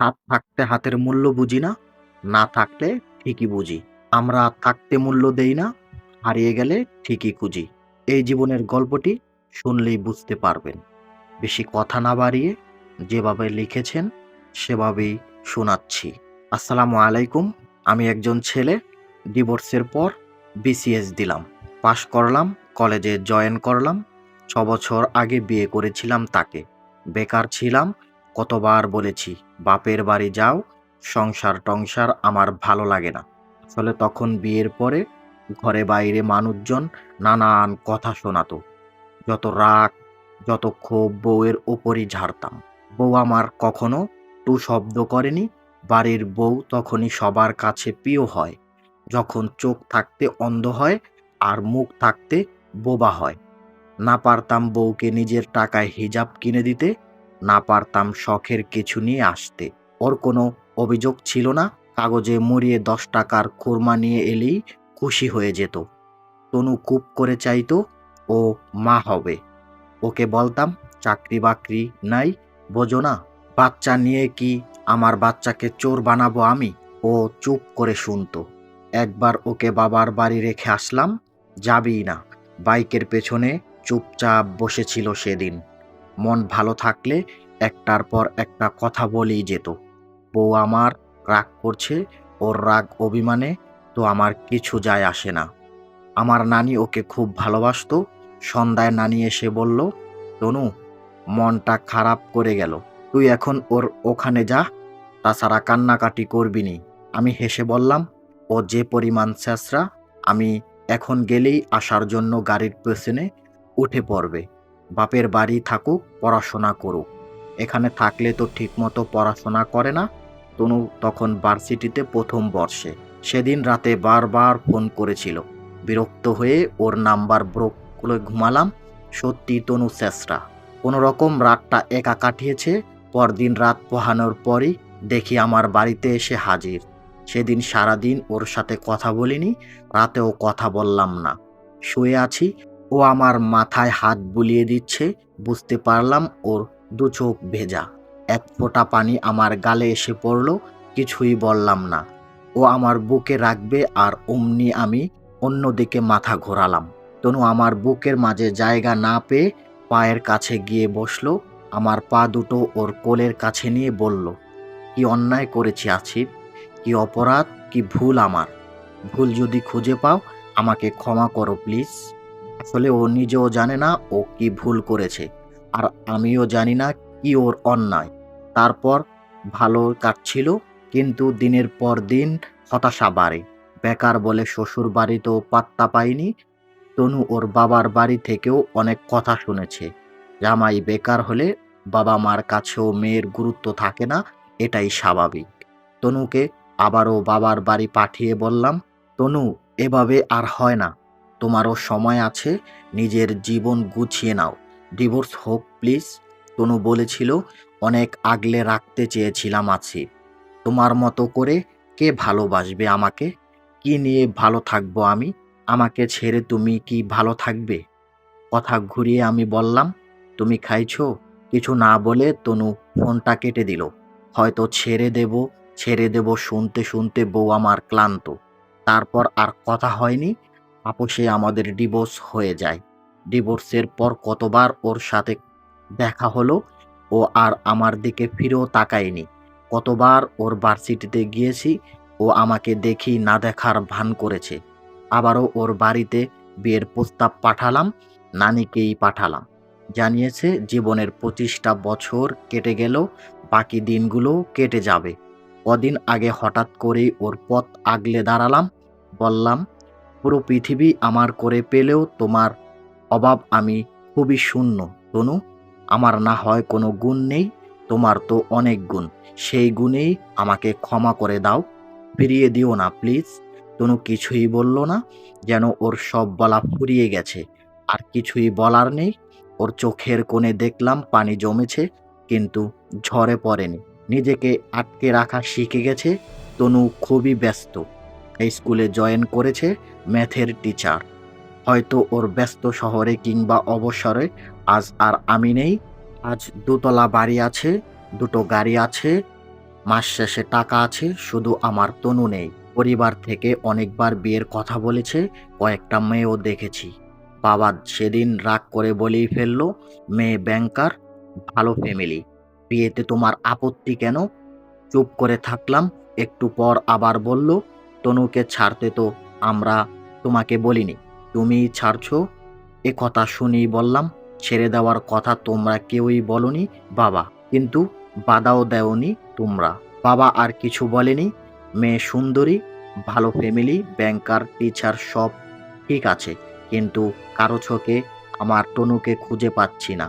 হাত থাকতে হাতের মূল্য বুঝি না, না থাকলে ঠিকই বুঝি। আমরা থাকতে মূল্য দেই না, হারিয়ে গেলে ঠিকই খুঁজি। এই জীবনের গল্পটি শুনলেই বুঝতে পারবেন। বেশি কথা না বাড়িয়ে যেভাবে লিখেছেন সেভাবেই শোনাচ্ছি। আসসালামু আলাইকুম। আমি একজন ছেলে, ডিভোর্সের পর বিসিএস দিলাম। পাশ করলাম, কলেজে জয়েন করলাম। ৬ বছর আগে বিয়ে করেছিলাম তাকে। বেকার ছিলাম, কতবার বলেছি বাপের বাড়ি যাও, সংসার-টংসার আমার ভালো লাগে না। আসলে তখন বিয়ের পরে ঘরে বাইরে মানুষজন নানান কথা শোনাতো। যত রাগ, যত ক্ষোভ বউয়ের ওপরই ঝাড়তাম। বউ আমার কখনো টু শব্দ করেনি। বাড়ির বউ তখনই সবার কাছে প্রিয় হয়, যখন চোখ থাকতে অন্ধ হয় আর মুখ থাকতে বোবা হয়। না পারতাম বউকে নিজের টাকায় হিজাব কিনে দিতে, না পারতাম শখের কিছু নিয়ে আসতে। ওর কোনো অভিযোগ ছিল না, কাগজে মুড়িয়ে ১০ টাকার খুরমা নিয়ে এলেই খুশি হয়ে যেত। তনু খুব করে চাইতো ও মা হবে। ওকে বলতাম চাকরি বাকরি নাই, বোঝো না, বাচ্চা নিয়ে কি আমার বাচ্চাকে চোর বানাবো আমি? ও চুপ করে শুনতো। একবার ওকে বাবার বাড়ি রেখে আসলাম, যাবেই না। বাইকের পেছনে চুপচাপ বসেছিল সেদিন। মন ভালো থাকলে একটার পর একটা কথা বলেই যেত। বউ আমার রাগ করছে, ওর রাগ অভিমানে তো আমার কিছু যায় আসে না। আমার নানি ওকে খুব ভালোবাসতো। সন্ধ্যায় নানি এসে বলল, তনু, মনটা খারাপ করে গেল, তুই এখন ওর ওখানে যা, তাছাড়া কান্নাকাটি করবি নি। আমি হেসে বললাম, ও যে পরিমাণ ছেঁচড়া, আমি এখন গেলেই আসার জন্য গাড়ির পেছনে উঠে পড়বে। বাপের বাড়ি থাকুক, পড়াশোনা করুক, এখানে থাকলে তো ঠিকমতো পড়াশোনা করে না। তনু তখন ভার্সিটিতে প্রথম বর্ষে। সেদিন রাতে বারবার ফোন করেছিল। বিরক্ত হয়ে ওর নাম্বার ব্লক করে ঘুমালাম। সত্যি তনু ছেঁচড়া। কোনো রকম রাতটা একা কাটিয়েছে। পরদিন রাত পোহানোর পরই দেখি আমার বাড়িতে এসে হাজির। সেদিন সারাদিন ওর সাথে কথা বলিনি, রাতেও কথা বললাম না। শুয়ে আছি, ও আমার মাথায় হাত বুলিয়ে দিচ্ছে। বুঝতে পারলাম ওর দু চোখ ভেজা। এক ফোঁটা পানি আমার গালে এসে পড়ল, কিছুই বললাম না। ও আমার বুকে রাখবে আর অমনি আমি অন্যদিকে মাথা ঘোরালাম। তনু আমার বুকের মাঝে জায়গা না পেয়ে পায়ের কাছে গিয়ে বসলো। আমার পা দুটো ওর কোলের কাছে নিয়ে বলল, কি অন্যায় করেছি আসিফ, কি অপরাধ, কি ভুল আমার। ভুল যদি খুঁজে পাও আমাকে ক্ষমা করো প্লিজ। আসলে ও নিজেও জানে না ও কি ভুল করেছে, আর আমিও জানি না কি ওর অন্যায়। তারপর ভালো কাটছিল, কিন্তু দিনের পর দিন হতাশা বাড়ে। বেকার বলে শ্বশুর বাড়িতেও পাত্তা পাইনি। তনু ওর বাবার বাড়ি থেকেও অনেক কথা শুনেছে। জামাই বেকার হলে বাবা মার কাছেও মেয়ের গুরুত্ব থাকে না, এটাই স্বাভাবিক। তনুকে আবারও বাবার বাড়ি পাঠিয়ে বললাম, তনু, এভাবে আর হয় না, তোমারও সময় আছে, নিজের জীবন গুছিয়ে নাও, ডিভোর্স হোক প্লিজ। তনু বলেছিল, অনেক আগলে রাখতে চেয়েছিলাম আছি, তোমার মতো করে কে ভালোবাসবে আমাকে, কি নিয়ে ভালো থাকবো আমি, আমাকে ছেড়ে তুমি কি ভালো থাকবে? কথা ঘুরিয়ে আমি বললাম, তুমি খাইছো? কিছু না বলে তনু ফোনটা কেটে দিল। হয়তো ছেড়ে দেব শুনতে শুনতে বউ আমার ক্লান্ত। তারপর আর কথা হয়নি। আপোষে আমাদের ডিভোর্স হয়ে যায়। ডিভোর্সের পর কতবার ওর সাথে দেখা হলো, ও আর আমার দিকে ফিরেও তাকায়নি। কতবার ওর ভার্সিটিতে গিয়েছি, ও আমাকে দেখি না দেখার ভান করেছে। আবারও ওর বাড়িতে বিয়ের প্রস্তাব পাঠালাম, নানিকেই পাঠালাম। জানিয়েছে জীবনের ২৫টা বছর কেটে গেল, বাকি দিনগুলো কেটে যাবে। কদিন আগে হঠাৎ করেই ওর পথ আগলে দাঁড়ালাম। বললাম, পুরো পৃথিবী আমার করে পেলেও তোমার অভাব আমি খুবই শূন্য তনু। আমার না হয় কোনো গুণ নেই, তোমার তো অনেক গুণ। সেই গুণেই আমাকে ক্ষমা করে দাও, ফিরিয়ে দিও না প্লিজ। তনু কিছুই বলল না, যেন ওর সব বলা ফুরিয়ে গেছে, আর কিছুই বলার নেই। ওর চোখের কোণে দেখলাম পানি জমেছে, কিন্তু ঝরে পড়েনি। নিজেকে আটকে রাখা শিখে গেছে। তনু খুবই ব্যস্ত, এই স্কুলে জয়েন করেছে, ম্যাথের টিচার। হয়তো ওর ব্যস্ত শহরে কিংবা অবসরে আজ আর আমি নেই। আজ ২ তলা বাড়ি আছে, ২টো গাড়ি আছে, মাস শেষে টাকা আছে, শুধু আমার তনু নেই। পরিবার থেকে অনেকবার বিয়ের কথা বলেছে, কয়েকটা মেয়েও দেখেছি। বাবা সেদিন রাগ করে বলেই ফেললো, মেয়ে ব্যাংকার, ভালো ফ্যামিলি, বিয়েতে তোমার আপত্তি কেন? চুপ করে থাকলাম। একটু পর আবার বলল, তনুকে ছাড়তে তো আমরা তোমাকে বলিনি, তুমিই ছাড়ছো। এ কথা শুনেই বললাম, ছেড়ে দেওয়ার কথা তোমরা কেউই বলনি বাবা, কিন্তু বাধাও দেওনি তোমরা। বাবা আর কিছু বলেনি। মেয়ে সুন্দরী, ভালো ফ্যামিলি, ব্যাংকার, টিচার, সব ঠিক আছে, কিন্তু কারো চোখে আমার তনুকে খুঁজে পাচ্ছি না।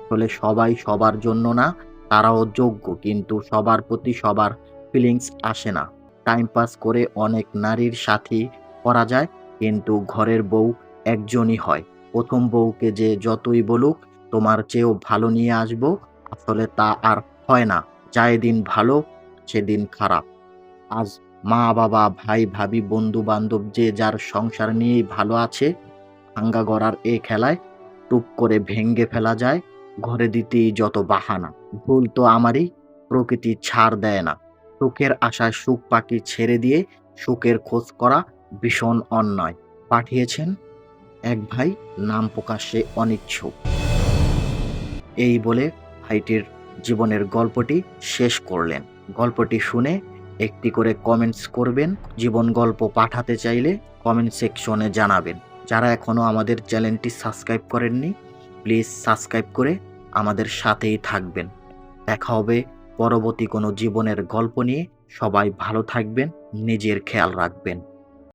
আসলে সবাই সবার জন্য না, তারাও যোগ্য, কিন্তু সবার প্রতি সবার ফিলিংস আসে না। টাইম পাস করে অনেক নারীর সাথী করা যায়, কিন্তু ঘরের বউ একজনই হয়। প্রথম বউকে যে যতই বলুক তোমার চেয়েও ভালো নিয়ে আসবো, আসলে তা আর হয় না। যায় দিন ভালো, সেদিন খারাপ। আজ মা বাবা ভাই ভাবি বন্ধু বান্ধব যে যার সংসার নিয়েই ভালো আছে, ভাঙ্গা গড়ার এ খেলায় টুপ করে ভেঙ্গে ফেলা যায় ঘরে দিতেই যত বাহানা। ভুল তো আমারই, প্রকৃতি ছাড় দেয় না। সুখের আশায় সুখ পাখি ছেড়ে দিয়ে সুখের খোঁজ করা ভীষণ অন্যায়। পাঠিয়েছেন এক ভাই, নাম প্রকাশে অনিচ্ছুক। এই বলে ভাইটির জীবনের গল্পটি শেষ করলেন। গল্পটি শুনে একটি করে কমেন্টস করবেন। জীবন গল্প পাঠাতে চাইলে কমেন্ট সেকশনে জানাবেন। যারা এখনো আমাদের চ্যানেলটি সাবস্ক্রাইব করেননি, প্লিজ সাবস্ক্রাইব করে আমাদের সাথেই থাকবেন। দেখা হবে পরবর্তী কোনো জীবনের গল্প নিয়ে। সবাই ভালো থাকবেন, নিজের খেয়াল রাখবেন।